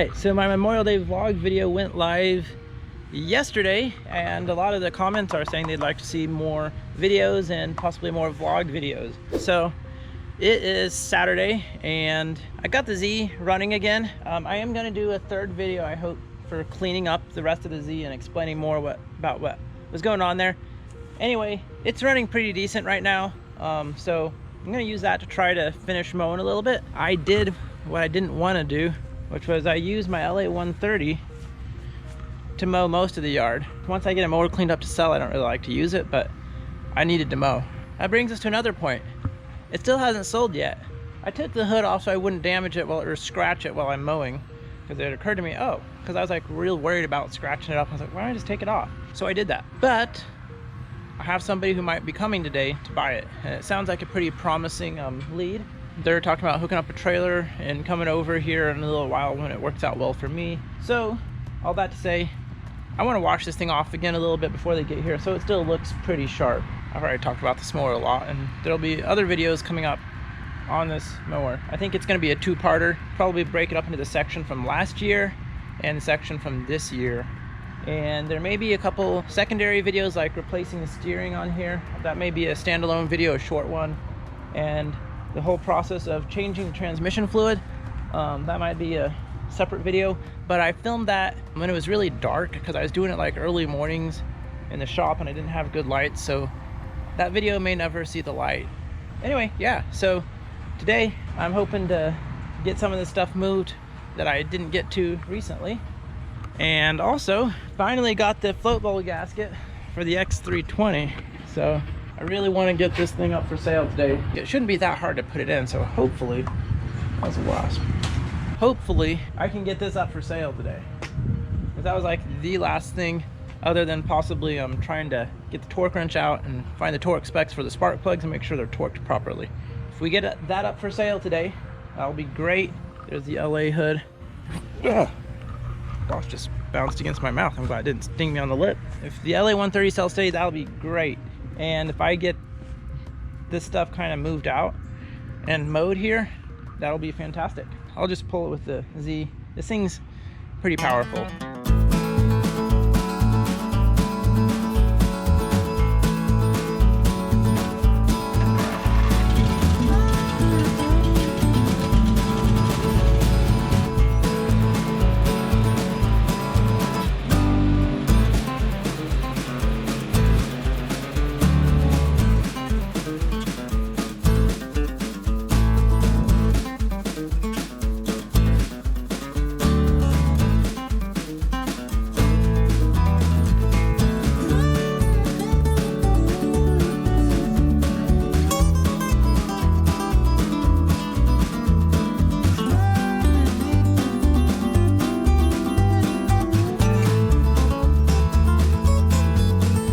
Alright, so my Memorial Day vlog video went live yesterday, and a lot of the comments are saying they'd like to see more videos and possibly more vlog videos. So it is Saturday and I got the Z running again. I am going to do a third video, I hope, for cleaning up the rest of the Z and explaining more about what was going on there. Anyway, it's running pretty decent right now, so I'm going to use that to try to finish mowing a little bit. I did what I didn't want to do, which was I used my LA 130 to mow most of the yard. Once I get a mower cleaned up to sell, I don't really like to use it, but I needed to mow. That brings us to another point. It still hasn't sold yet. I took the hood off so I wouldn't damage it or scratch it while I'm mowing, because it occurred to me, oh, because I was like real worried about scratching it up. I was like, why don't I just take it off? So I did that. But I have somebody who might be coming today to buy it, and it sounds like a pretty promising lead. They're talking about hooking up a trailer and coming over here in a little while when it works out well for me. So all that to say, I want to wash this thing off again a little bit before they get here so it still looks pretty sharp. I've already talked about this mower a lot, and there'll be other videos coming up on this mower. I think it's going to be a two-parter. Probably break it up into the section from last year and the section from this year. And there may be a couple secondary videos like replacing the steering on here. That may be a standalone video, a short one. And the whole process of changing the transmission fluid, that might be a separate video. But I filmed that when it was really dark because I was doing it like early mornings in the shop and I didn't have good lights, so that video may never see the light. Anyway, yeah, so today I'm hoping to get some of this stuff moved that I didn't get to recently. And also finally got the float bowl gasket for the X320, so I really want to get this thing up for sale today. It shouldn't be that hard to put it in, so hopefully, that's a wasp. Hopefully I can get this up for sale today, because that was like the last thing other than possibly trying to get the torque wrench out and find the torque specs for the spark plugs and make sure they're torqued properly. If we get that up for sale today, that'll be great. There's the LA hood. Ugh. Boss just bounced against my mouth. I'm glad it didn't sting me on the lip. If the LA 130 sells today, that'll be great. And if I get this stuff kind of moved out and mowed here, that'll be fantastic. I'll just pull it with the Z. This thing's pretty powerful.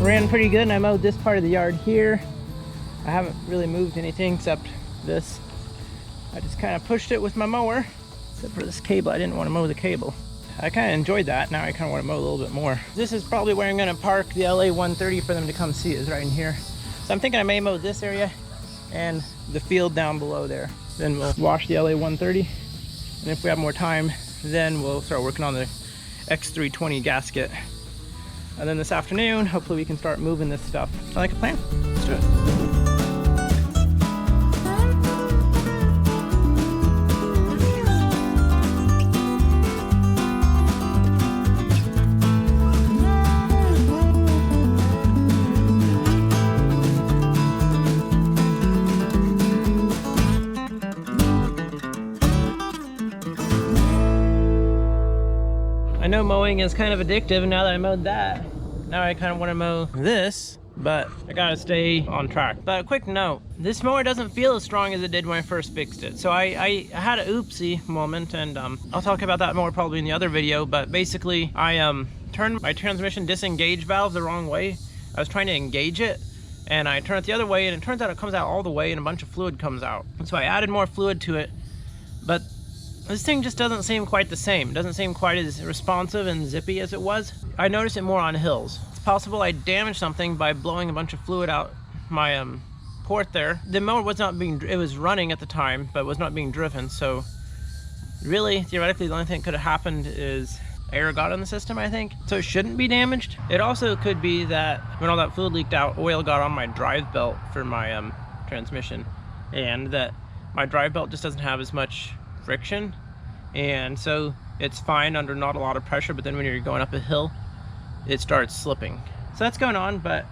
Ran pretty good, and I mowed this part of the yard here. I haven't really moved anything except this. I just kind of pushed it with my mower, except for this cable. I didn't want to mow the cable. I kind of enjoyed that. Now I kind of want to mow a little bit more. This is probably where I'm going to park the LA 130 for them to come see, is right in here. So I'm thinking I may mow this area and the field down below there. Then we'll wash the LA 130, and if we have more time, then we'll start working on the X320 gasket. And then this afternoon, hopefully we can start moving this stuff. Sound like a plan? Let's do it. I know mowing is kind of addictive, and now that I mowed that, now I kind of want to mow this, but I gotta stay on track. But a quick note, this mower doesn't feel as strong as it did when I first fixed it. So I had an oopsie moment, and I'll talk about that more probably in the other video, but basically I turned my transmission disengage valve the wrong way. I was trying to engage it, and I turned it the other way, and it turns out it comes out all the way and a bunch of fluid comes out. And so I added more fluid to it, but this thing just doesn't seem quite the same. It doesn't seem quite as responsive and zippy as it was. I noticed it more on hills. It's possible I damaged something by blowing a bunch of fluid out my port there. The mower was not being, it was running at the time, but was not being driven, so really, theoretically, the only thing that could have happened is air got in the system, I think. So it shouldn't be damaged. It also could be that when all that fluid leaked out, oil got on my drive belt for my transmission, and that my drive belt just doesn't have as much friction, and so it's fine under not a lot of pressure, but then when you're going up a hill, it starts slipping. So that's going on, but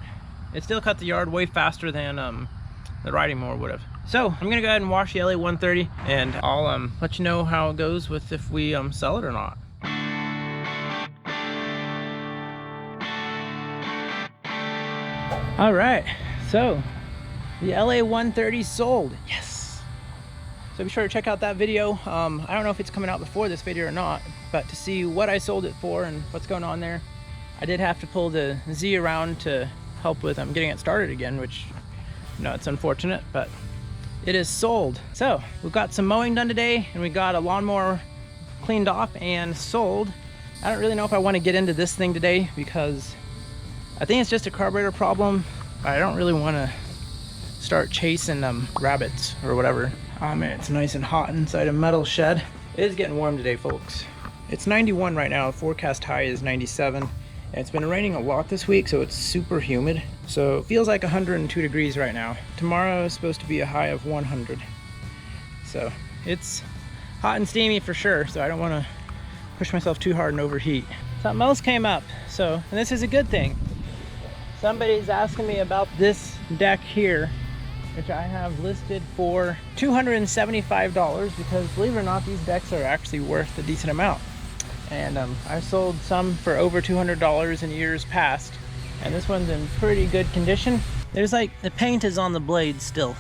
it still cut the yard way faster than the riding mower would have. So I'm gonna go ahead and wash the LA 130, and I'll let you know how it goes with if we sell it or not. All right, so the LA 130 sold. Yes. So be sure to check out that video. I don't know if it's coming out before this video or not, but to see what I sold it for and what's going on there. I did have to pull the Z around to help with getting it started again, which, you know, it's unfortunate, but it is sold. So we've got some mowing done today, and we got a lawnmower cleaned off and sold. I don't really know if I want to get into this thing today because I think it's just a carburetor problem. I don't really want to start chasing rabbits or whatever. Oh man, it's nice and hot inside a metal shed. It is getting warm today, folks. It's 91 right now. Forecast high is 97. And it's been raining a lot this week, so it's super humid. So it feels like 102 degrees right now. Tomorrow is supposed to be a high of 100. So it's hot and steamy for sure, so I don't want to push myself too hard and overheat. Something else came up, so, and this is a good thing. Somebody's asking me about this deck here, which I have listed for $275, because believe it or not, these decks are actually worth a decent amount. And I sold some for over $200 in years past, and this one's in pretty good condition. There's like, the paint is on the blade still,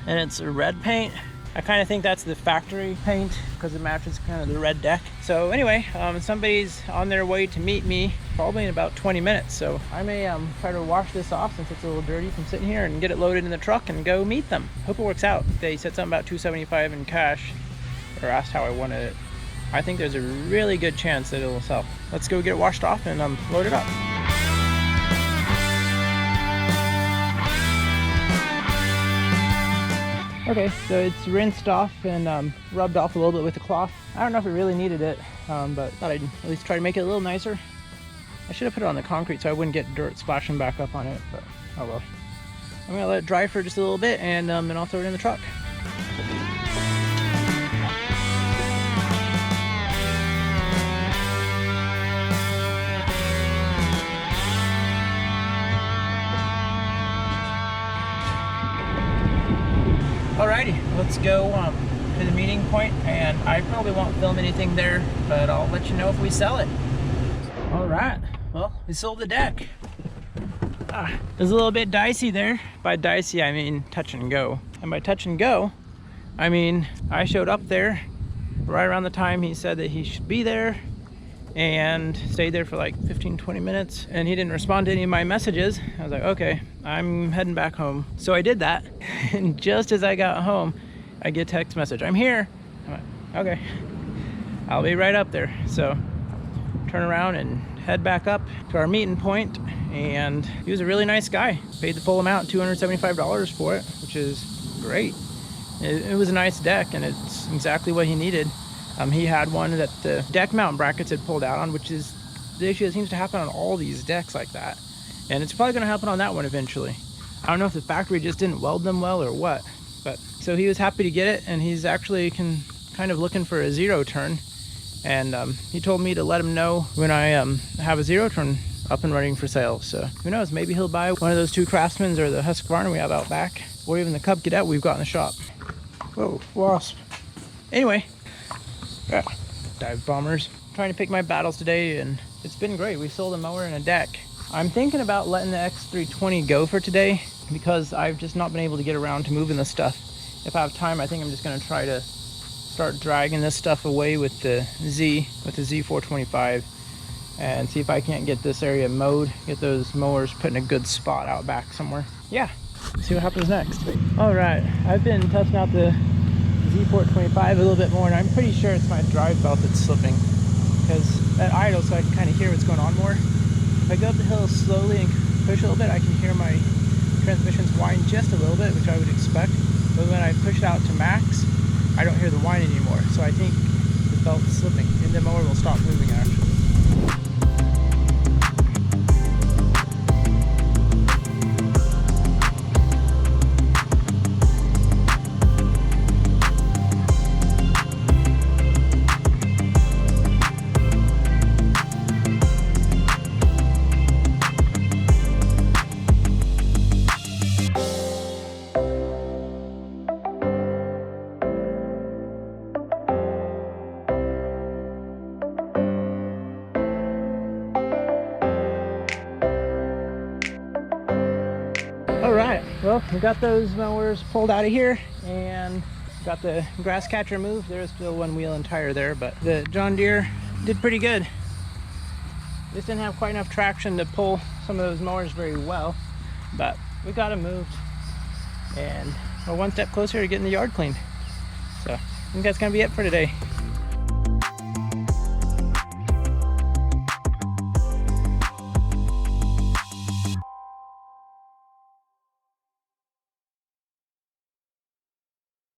and it's a red paint. I kind of think that's the factory paint because it matches kind of the red deck. So anyway, somebody's on their way to meet me probably in about 20 minutes. So I may try to wash this off since it's a little dirty from sitting here, and get it loaded in the truck and go meet them. Hope it works out. They said something about $275 in cash, or asked how I wanted it. I think there's a really good chance that it'll sell. Let's go get it washed off and load it up. Okay, so it's rinsed off and rubbed off a little bit with the cloth. I don't know if it really needed it, but thought I'd at least try to make it a little nicer. I should have put it on the concrete so I wouldn't get dirt splashing back up on it, but oh well. I'm gonna let it dry for just a little bit, and then I'll throw it in the truck. Alrighty, let's go to the meeting point, and I probably won't film anything there, but I'll let you know if we sell it. Alright, well, we sold the deck. It was a little bit dicey there. By dicey, I mean touch and go. And by touch and go, I mean I showed up there right around the time he said that he should be there, and stayed there for like 15-20 minutes, and he didn't respond to any of my messages. I was like, okay, I'm heading back home. So I did that, and just as I got home, I get a text message, I'm here. I'm like, okay, I'll be right up there. So turn around and head back up to our meeting point, and he was a really nice guy. Paid the full amount, $275 for it, which is great. It was a nice deck, and it's exactly what he needed. He had one that the deck mount brackets had pulled out on, which is the issue that seems to happen on all these decks like that. And it's probably going to happen on that one eventually. I don't know if the factory just didn't weld them well or what. But so he was happy to get it, and he's actually kind of looking for a zero turn. And he told me to let him know when I have a zero turn up and running for sale. So who knows, maybe he'll buy one of those two Craftsmans or the Husqvarna we have out back, or even the Cub Cadet we've got in the shop. Whoa, wasp. Anyway. Dive bombers. Trying to pick my battles today, and it's been great. We sold a mower and a deck. I'm thinking about letting the X320 go for today, because I've just not been able to get around to moving this stuff. If I have time, I think I'm just going to try to start dragging this stuff away with the Z425, and see if I can't get this area mowed, get those mowers put in a good spot out back somewhere. Yeah, see what happens next. All right, I've been testing out the Z425 a little bit more, and I'm pretty sure it's my drive belt that's slipping, because at idle, so I can kind of hear what's going on more. If I go up the hill slowly and push a little bit, I can hear my transmissions whine just a little bit, which I would expect. But when I push it out to max, I don't hear the whine anymore. So I think the belt's slipping and the mower will stop moving actually. All right, well, we got those mowers pulled out of here and got the grass catcher moved. There's still one wheel and tire there, but the John Deere did pretty good. Just didn't have quite enough traction to pull some of those mowers very well, but we got them moved and we're one step closer to getting the yard cleaned. So I think that's gonna be it for today.